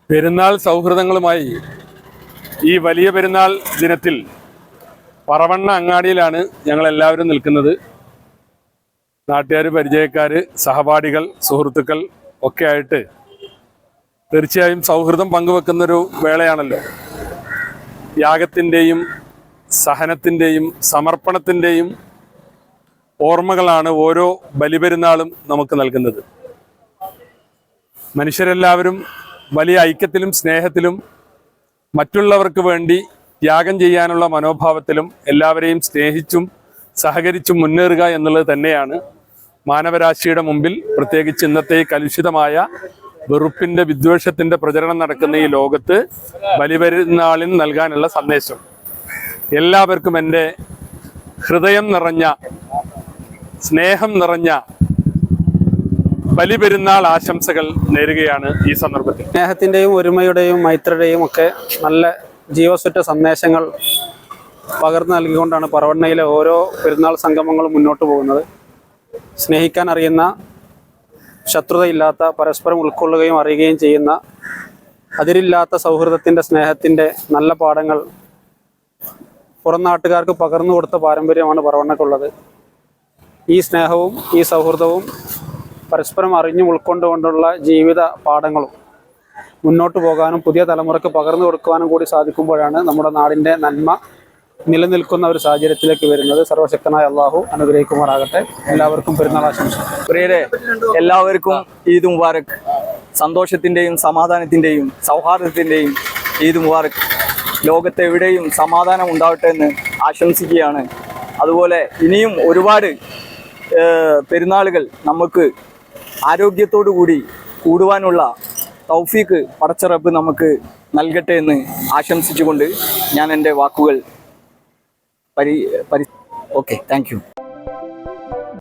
പെരുന്നാൾ സൗഹൃദങ്ങളുമായി ഈ വലിയ പെരുന്നാൾ ദിനത്തിൽ പറവണ്ണ അങ്ങാടിയിലാണ് ഞങ്ങൾ എല്ലാവരും നിൽക്കുന്നത്. നാട്ടുകാർ, പരിചയക്കാർ, സഹപാഠികൾ, സുഹൃത്തുക്കൾ ഒക്കെ ആയിട്ട് തീർച്ചയായും സൗഹൃദം പങ്കുവെക്കുന്നൊരു വേളയാണല്ലോ. ത്യാഗത്തിൻ്റെയും സഹനത്തിൻ്റെയും സമർപ്പണത്തിൻ്റെയും ഓർമ്മകളാണ് ഓരോ ബലിപെരുന്നാളും നമുക്ക് നൽകുന്നത്. മനുഷ്യരെല്ലാവരും വലിയ ഐക്യത്തിലും സ്നേഹത്തിലും മറ്റുള്ളവർക്ക് വേണ്ടി ത്യാഗം ചെയ്യാനുള്ള മനോഭാവത്തിലും എല്ലാവരെയും സ്നേഹിച്ചും സഹകരിച്ചും മുന്നേറുക എന്നുള്ളത് തന്നെയാണ് മാനവരാശിയുടെ മുമ്പിൽ, പ്രത്യേകിച്ച് ഇന്നത്തെ കലുഷിതമായ വെറുപ്പിൻ്റെ, വിദ്വേഷത്തിൻ്റെ പ്രചരണം നടക്കുന്ന ഈ ലോകത്ത് ബലിപെരുന്നാളിന് നൽകാനുള്ള സന്ദേശം. എല്ലാവർക്കും എൻ്റെ ഹൃദയം നിറഞ്ഞ, സ്നേഹം നിറഞ്ഞ ബലിപെരുന്നാൾ ആശംസകൾ നേരുകയാണ് ഈ സന്ദർഭത്തിൽ. സ്നേഹത്തിൻ്റെയും ഒരുമയുടെയും മൈത്രിയുടെയും ഒക്കെ നല്ല ജീവസുറ്റ സന്ദേശങ്ങൾ പകർന്നു നൽകിക്കൊണ്ടാണ് പറവണ്ണയിലെ ഓരോ പെരുന്നാൾ സംഗമങ്ങളും മുന്നോട്ട് പോകുന്നത്. സ്നേഹിക്കാൻ അറിയുന്ന, ശത്രുതയില്ലാത്ത, പരസ്പരം ഉൾക്കൊള്ളുകയും അറിയുകയും ചെയ്യുന്ന, അതിരില്ലാത്ത സൗഹൃദത്തിൻ്റെ, സ്നേഹത്തിൻ്റെ നല്ല പാഠങ്ങൾ പുറം നാട്ടുകാർക്ക് പകർന്നു കൊടുത്ത പാരമ്പര്യമാണ് പറവണ്ണക്കുള്ളത്. ഈ സ്നേഹവും ഈ സൗഹൃദവും പരസ്പരം അറിഞ്ഞും ഉൾക്കൊണ്ടുകൊണ്ടുള്ള ജീവിത പാഠങ്ങളും മുന്നോട്ട് പോകാനും പുതിയ തലമുറയ്ക്ക് പകർന്നു കൊടുക്കുവാനും കൂടി സാധിക്കുമ്പോഴാണ് നമ്മുടെ നാടിൻ്റെ നന്മ നിലനിൽക്കുന്ന ഒരു സാഹചര്യത്തിലേക്ക് വരുന്നത്. സർവശക്തനായ അള്ളാഹു അനുഗ്രഹിക്കുമാറാകട്ടെ. എല്ലാവർക്കും പെരുന്നാൾ ആശംസ. പ്രിയരെ, എല്ലാവർക്കും ഈദ് മുബാറക്. സന്തോഷത്തിൻ്റെയും സമാധാനത്തിൻ്റെയും സൗഹാർദ്ദത്തിൻ്റെയും ഈദ് മുബാറക്. ലോകത്തെവിടെയും സമാധാനം ഉണ്ടാവട്ടെ എന്ന് ആശംസിക്കുകയാണ്. അതുപോലെ ഇനിയും ഒരുപാട് പെരുന്നാളുകൾ നമുക്ക് ആരോഗ്യത്തോടു കൂടി കൂടുവാനുള്ള തൗഫീക്ക് പടച്ച റബ്ബ് നമുക്ക് നൽകട്ടെ എന്ന് ആശംസിച്ചുകൊണ്ട് ഞാൻ എൻ്റെ വാക്കുകൾ ഓക്കെ, താങ്ക് യു.